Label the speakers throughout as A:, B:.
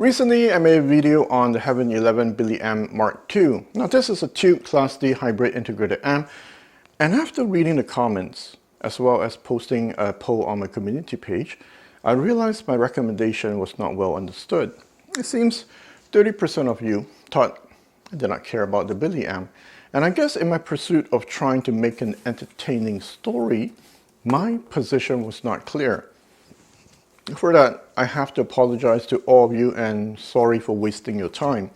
A: Recently, I made a video on the Heaven 11 Billie Mark II. Now this is a tube Class D hybrid integrated amp, and after reading the comments, as well as posting a poll on my community page, I realized my recommendation was not well understood. It seems 30% of you thought I did not care about the Billie amp, and I guess in my pursuit of trying to make an entertaining story, my position was not clear. For that, I have to apologize to all of you and sorry for wasting your time.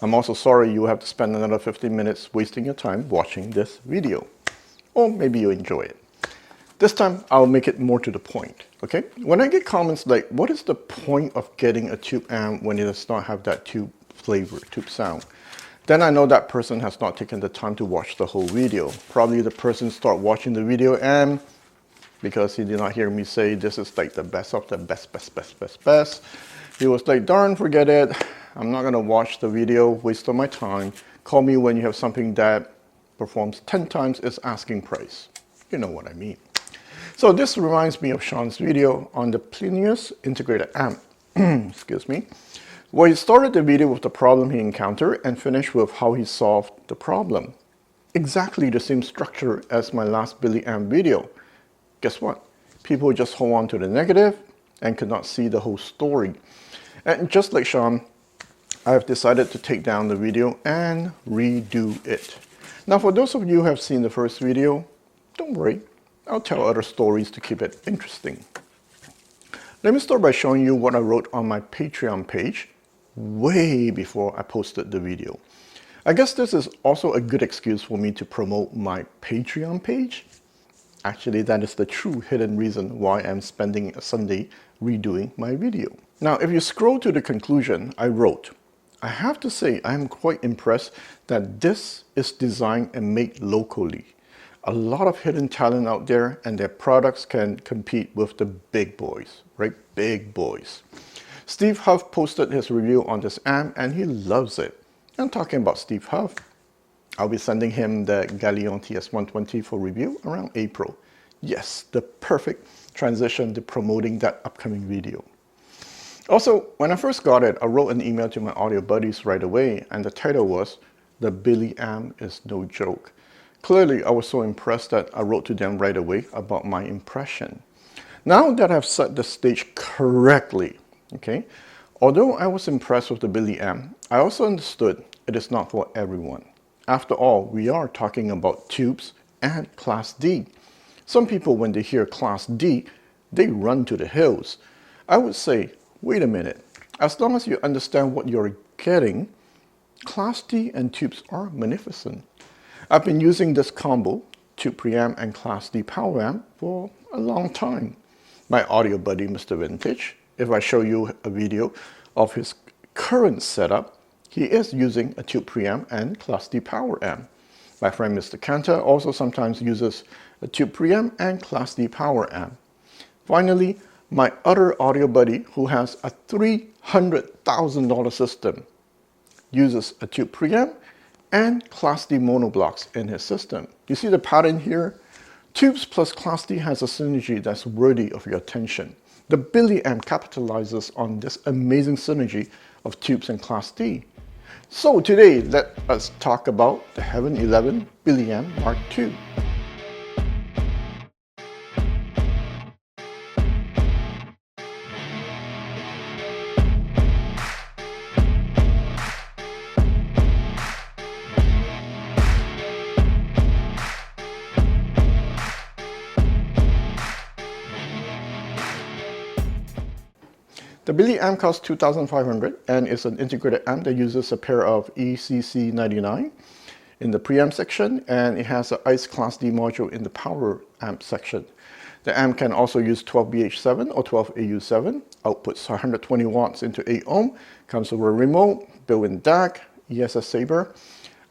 A: I'm also sorry you have to spend another 15 minutes wasting your time watching this video. Or maybe you enjoy it. This time, I'll make it more to the point, okay? When I get comments like, what is the point of getting a tube amp when it does not have that tube flavor, tube sound? Then I know that person has not taken the time to watch the whole video. Probably the person start watching the video and because he did not hear me say this is like the best of the best. He was like, darn, forget it. I'm not gonna watch the video, waste all my time. Call me when you have something that performs 10 times its asking price. You know what I mean. So this reminds me of Sean's video on the Plinius integrated amp, excuse me, where he started the video with the problem he encountered and finished with how he solved the problem. Exactly the same structure as my last Billie amp video. Guess what? People just hold on to the negative and could not see the whole story. And just like Sean, I have decided to take down the video and redo it. Now for those of you who have seen the first video, don't worry, I'll tell other stories to keep it interesting. Let me start by showing you what I wrote on my Patreon page way before I posted the video. I guess this is also a good excuse for me to promote my Patreon page. Actually, that is the true hidden reason why I'm spending a Sunday redoing my video. Now, if you scroll to the conclusion, I wrote, I have to say I am quite impressed that this is designed and made locally. A lot of hidden talent out there and their products can compete with the big boys, right? Big boys. Steve Huff posted his review on this amp and he loves it. I'm talking about Steve Huff. I'll be sending him the Galleon TS120 for review around April. Yes, the perfect transition to promoting that upcoming video. Also, when I first got it, I wrote an email to my audio buddies right away, and the title was, The Billie amp is no joke. Clearly, I was so impressed that I wrote to them right away about my impression. Now that I've set the stage correctly, okay, although I was impressed with the Billie amp, I also understood it is not for everyone. After all, we are talking about tubes and Class D. Some people, when they hear Class D, they run to the hills. I would say, wait a minute. As long as you understand what you're getting, Class D and tubes are magnificent. I've been using this combo, tube preamp and Class D power amp, for a long time. My audio buddy, Mr. Vintage, if I show you a video of his current setup, he is using a tube preamp and Class D power amp. My friend Mr. Kanta also sometimes uses a tube preamp and Class D power amp. Finally, my other audio buddy who has a $300,000 system uses a tube preamp and Class D monoblocks in his system. You see the pattern here? Tubes plus Class D has a synergy that's worthy of your attention. The Billie amp capitalizes on this amazing synergy of tubes and Class D. So today, let us talk about the Heaven 11 Billie amp Mark II. The Billie amp costs $2,500 and is an integrated amp that uses a pair of ECC99 in the preamp section, and it has an ICE Class D module in the power amp section. The amp can also use 12BH7 or 12AU7, outputs 120 watts into 8 ohm, comes with a remote, built-in DAC, ESS Saber,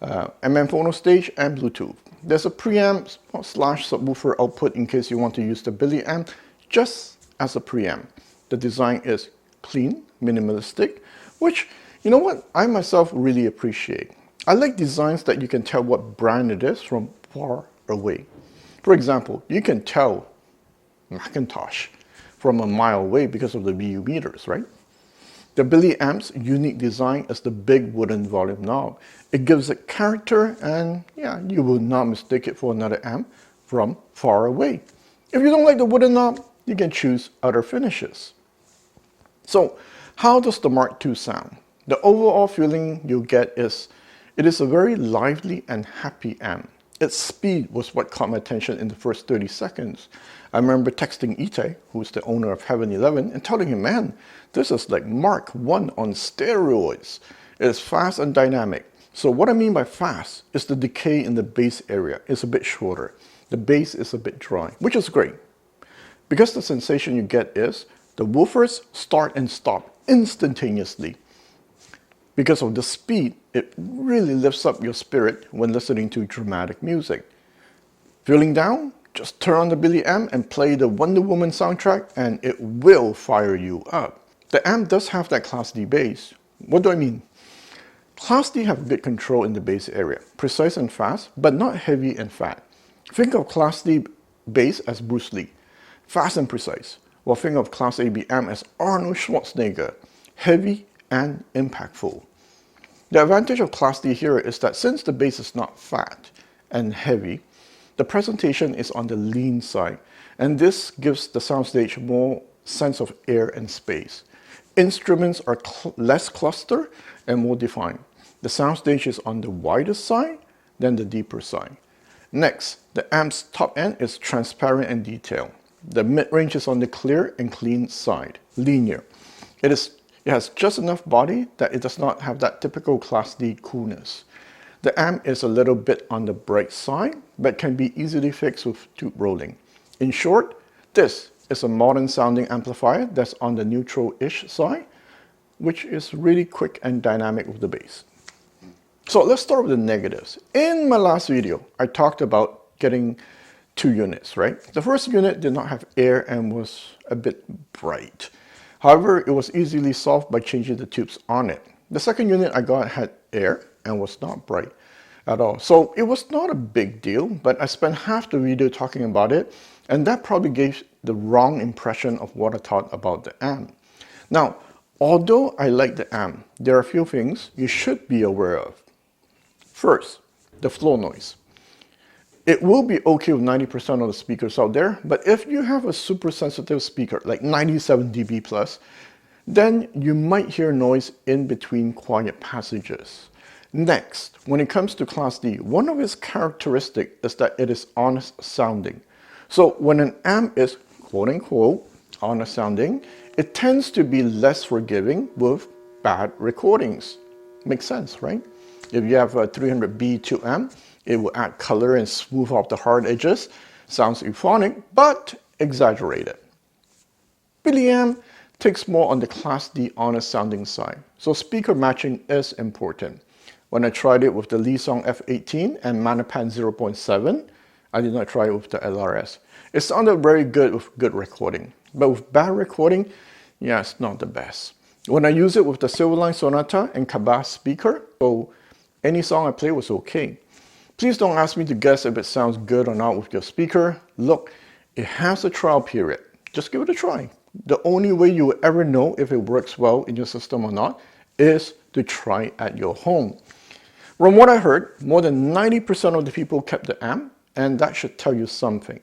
A: MM phono stage, and Bluetooth. There's a preamp slash subwoofer output in case you want to use the Billie amp just as a preamp. The design is clean, minimalistic, which, you know what, I myself really appreciate. I like designs that you can tell what brand it is from far away. For example, you can tell Macintosh from a mile away because of the VU meters, right? The Billie amp's unique design is the big wooden volume knob. It gives it character, and yeah, you will not mistake it for another amp from far away. If you don't like the wooden knob, you can choose other finishes. So, how does the Mark II sound? The overall feeling you get is, it is a very lively and happy amp. Its speed was what caught my attention in the first 30 seconds. I remember texting HITRAY, who's the owner of Heaven 11, and telling him, man, this is like Mark I on steroids. It is fast and dynamic. So what I mean by fast is the decay in the bass area is a bit shorter. The bass is a bit dry, which is great. Because the sensation you get is, the woofers start and stop instantaneously. Because of the speed, it really lifts up your spirit when listening to dramatic music. Feeling down? Just turn on the Billie amp and play the Wonder Woman soundtrack and it will fire you up. The amp does have that Class D bass. What do I mean? Class D have good control in the bass area, precise and fast, but not heavy and fat. Think of Class D bass as Bruce Lee, fast and precise, while think of Class AB amp as Arnold Schwarzenegger, heavy and impactful. The advantage of Class D here is that since the bass is not fat and heavy, the presentation is on the lean side, and this gives the soundstage more sense of air and space. Instruments are less clustered and more defined. The soundstage is on the wider side than the deeper side. Next, the amp's top end is transparent and detailed. The mid-range is on the clear and clean side, linear. It has just enough body that it does not have that typical Class D coolness. The amp is a little bit on the bright side, but can be easily fixed with tube rolling. In short, this is a modern sounding amplifier that's on the neutral-ish side, which is really quick and dynamic with the bass. So let's start with the negatives. In my last video, I talked about getting 2 units, right? The first unit did not have air and was a bit bright. However, it was easily solved by changing the tubes on it. The second unit I got had air and was not bright at all. So it was not a big deal, but I spent half the video talking about it, and that probably gave the wrong impression of what I thought about the amp. Now, although I like the amp, there are a few things you should be aware of. First, the floor noise. It will be okay with 90% of the speakers out there, but if you have a super sensitive speaker, like 97 dB plus, then you might hear noise in between quiet passages. Next, when it comes to Class D, one of its characteristics is that it is honest sounding. So when an amp is quote-unquote honest sounding, it tends to be less forgiving with bad recordings. Makes sense, right? If you have a 300B2 amp, it will add color and smooth off the hard edges. Sounds euphonic, but exaggerated. Billie amp takes more on the Class D honest sounding side, so speaker matching is important. When I tried it with the Lee Song F18 and Manapan 0.7, I did not try it with the LRS. It sounded very good with good recording, but with bad recording, yeah, it's not the best. When I use it with the Silverline Sonata and Cabas speaker, so any song I play was okay. Please don't ask me to guess if it sounds good or not with your speaker. Look, it has a trial period. Just give it a try. The only way you will ever know if it works well in your system or not is to try at your home. From what I heard, more than 90% of the people kept the amp, and that should tell you something.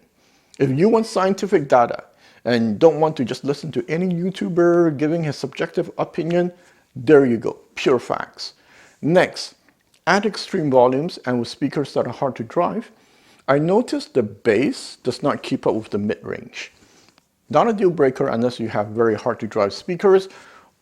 A: If you want scientific data and don't want to just listen to any YouTuber giving his subjective opinion, there you go, pure facts. Next, at extreme volumes and with speakers that are hard to drive, I noticed the bass does not keep up with the mid-range. Not a deal breaker unless you have very hard to drive speakers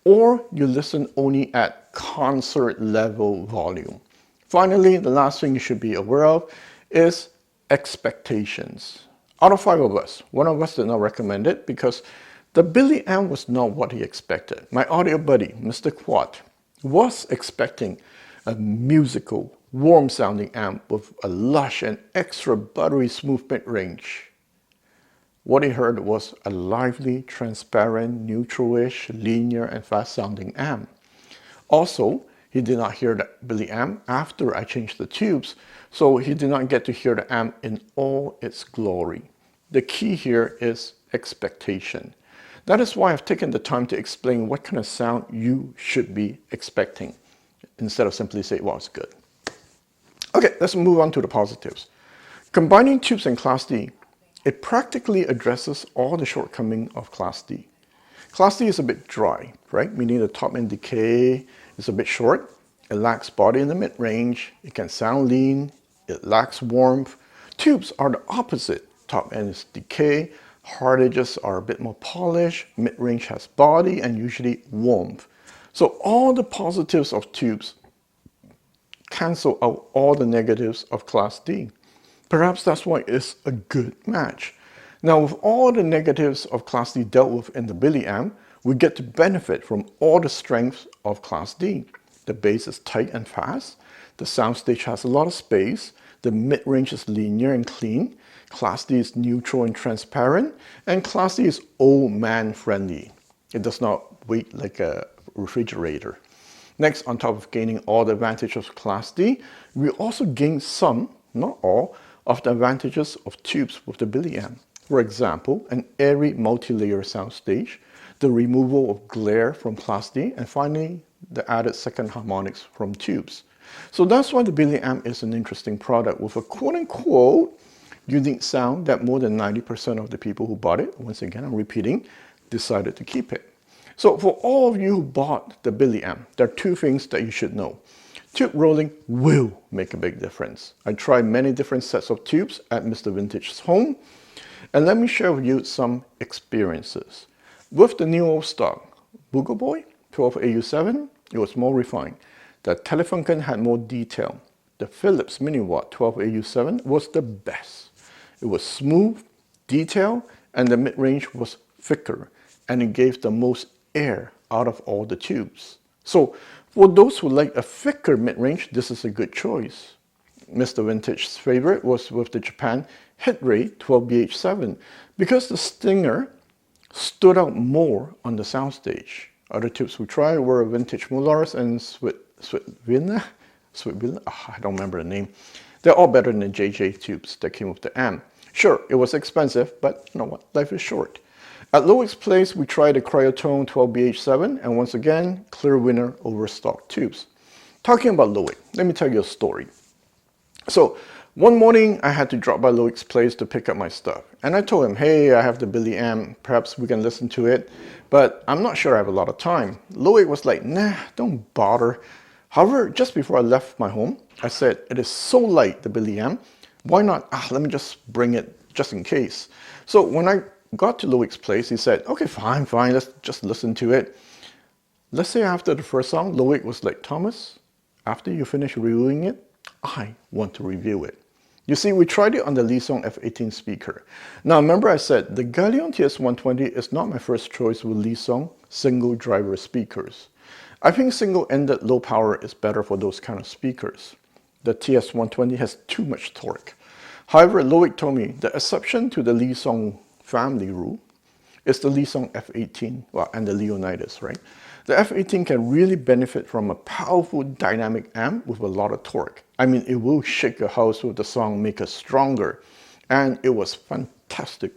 A: or you listen only at concert level volume. Finally, the last thing you should be aware of is expectations. Out of 5 of us, 1 of us did not recommend it because the Billie amp was not what he expected. My audio buddy, Mr. Quad, was expecting a musical, warm-sounding amp with a lush and extra buttery smooth mid-range. What he heard was a lively, transparent, neutral-ish, linear, and fast-sounding amp. Also, he did not hear the Billie amp after I changed the tubes, so he did not get to hear the amp in all its glory. The key here is expectation. That is why I've taken the time to explain what kind of sound you should be expecting, instead of simply say, well, it's good. Okay, let's move on to the positives. Combining tubes and Class D, it practically addresses all the shortcomings of Class D. Class D is a bit dry, right? Meaning the top end decay is a bit short. It lacks body in the mid-range. It can sound lean. It lacks warmth. Tubes are the opposite. Top end is decay. Hard edges are a bit more polished. Mid-range has body and usually warmth. So all the positives of tubes cancel out all the negatives of Class D. Perhaps that's why it's a good match. Now, with all the negatives of Class D dealt with in the Billie amp, we get to benefit from all the strengths of Class D. The bass is tight and fast, the soundstage has a lot of space, the mid-range is linear and clean, Class D is neutral and transparent, and Class D is old man friendly. It does not weight like a refrigerator. Next, on top of gaining all the advantages of Class D, we also gain some, not all, of the advantages of tubes with the Billie amp. For example, an airy multi-layer soundstage, the removal of glare from Class D, and finally, the added second harmonics from tubes. So that's why the Billie amp is an interesting product with a quote-unquote unique sound that more than 90% of the people who bought it, once again I'm repeating, decided to keep it. So for all of you who bought the Billie amp, there are two things that you should know. Tube rolling will make a big difference. I tried many different sets of tubes at Mr. Vintage's home, and let me share with you some experiences. With the new old stock, Bugle Boy 12AU7, it was more refined. The Telefunken had more detail. The Philips Miniwatt 12AU7 was the best. It was smooth, detailed, and the mid-range was thicker, and it gave the most air out of all the tubes. So for those who like a thicker mid-range, this is a good choice. Mr. Vintage's favorite was with the Japan HITRAY 12BH7 because the stinger stood out more on the soundstage. Other tubes we tried were Vintage Molaris and Switvilla. I don't remember the name. They're all better than the JJ tubes that came with the amp. Sure, it was expensive, but you know what, life is short. At Loic's place, we tried the Cryotone 12BH7, and once again, clear winner over stock tubes. Talking about Loic, let me tell you a story. So, one morning, I had to drop by Loic's place to pick up my stuff. And I told him, hey, I have the Billie amp, perhaps we can listen to it, but I'm not sure I have a lot of time. Loic was like, nah, don't bother. However, just before I left my home, I said, it is so light, the Billie amp, why not, let me just bring it just in case. So when I got to Loic's place, he said, okay, fine, let's just listen to it. Let's say after the first song, Loic was like, Thomas, after you finish reviewing it, I want to review it. You see, we tried it on the Lisong F18 speaker. Now, remember I said the Galleon TS120 is not my first choice with Lisong single driver speakers. I think single-ended low power is better for those kind of speakers. The TS120 has too much torque. However, Loic told me the exception to the Lisong family rule is the Lisong F18, well, and the Leonidas, right? The F18 can really benefit from a powerful dynamic amp with a lot of torque. I mean, it will shake your house with the song Make Us Stronger, and it was fantastic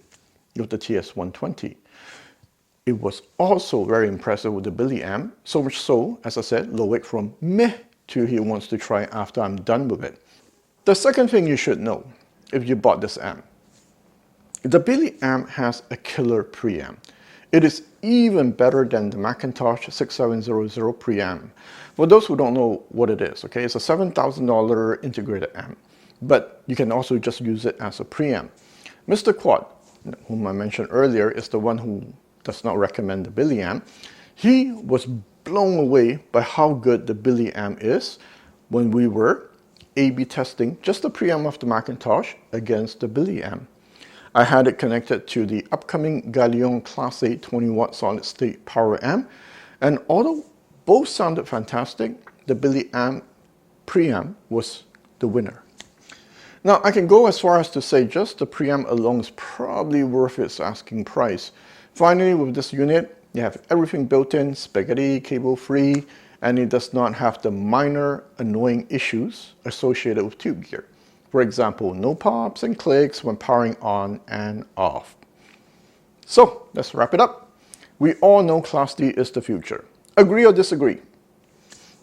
A: with the TS120. It was also very impressive with the Billie amp, so much so, as I said, Loic from meh to he wants to try after I'm done with it. The second thing you should know, if you bought this amp, the Billie amp has a killer preamp. It is even better than the Macintosh 6700 preamp. For those who don't know what it is, okay, it's a $7,000 integrated amp, but you can also just use it as a preamp. Mr. Quad, whom I mentioned earlier, is the one who does not recommend the Billie amp. He was blown away by how good the Billie amp is when we were A/B testing just the preamp of the Macintosh against the Billie amp. I had it connected to the upcoming Galleon Class A 20-watt solid-state power amp, and although both sounded fantastic, the Billie amp preamp was the winner. Now, I can go as far as to say just the preamp alone is probably worth its asking price. Finally, with this unit, you have everything built in, spaghetti, cable-free, and it does not have the minor annoying issues associated with tube gear. For example, no pops and clicks when powering on and off. So let's wrap it up. We all know Class D is the future. Agree or disagree?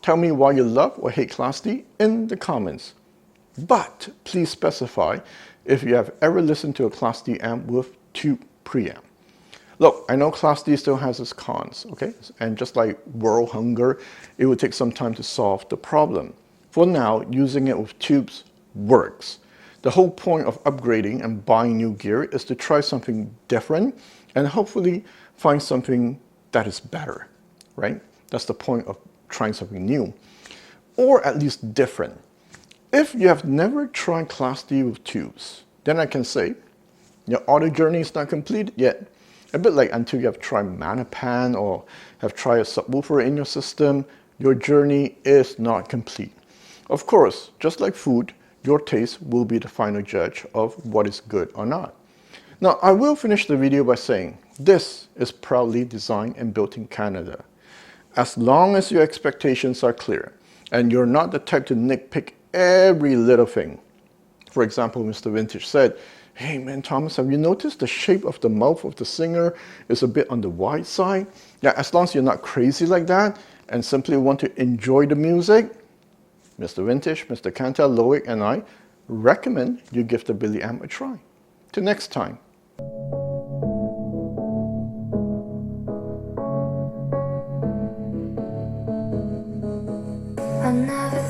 A: Tell me why you love or hate Class D in the comments. But please specify if you have ever listened to a Class D amp with tube preamp. Look, I know Class D still has its cons, okay? And just like world hunger, it will take some time to solve the problem. For now, using it with tubes works. The whole point of upgrading and buying new gear is to try something different and hopefully find something that is better, right? That's the point of trying something new, or at least different. If you have never tried Class D with tubes, then I can say your audio journey is not complete yet. A bit like until you have tried Manapan or have tried a subwoofer in your system, your journey is not complete. Of course, just like food, your taste will be the final judge of what is good or not. Now, I will finish the video by saying this is proudly designed and built in Canada. As long as your expectations are clear and you're not the type to nitpick every little thing. For example, Mr. Vintage said, "Hey man, Thomas, have you noticed the shape of the mouth of the singer is a bit on the wide side?" Yeah, as long as you're not crazy like that and simply want to enjoy the music, Mr. Vintage, Mr. Kanta, Loic, and I recommend you give the Billie amp a try. Till next time.
B: I never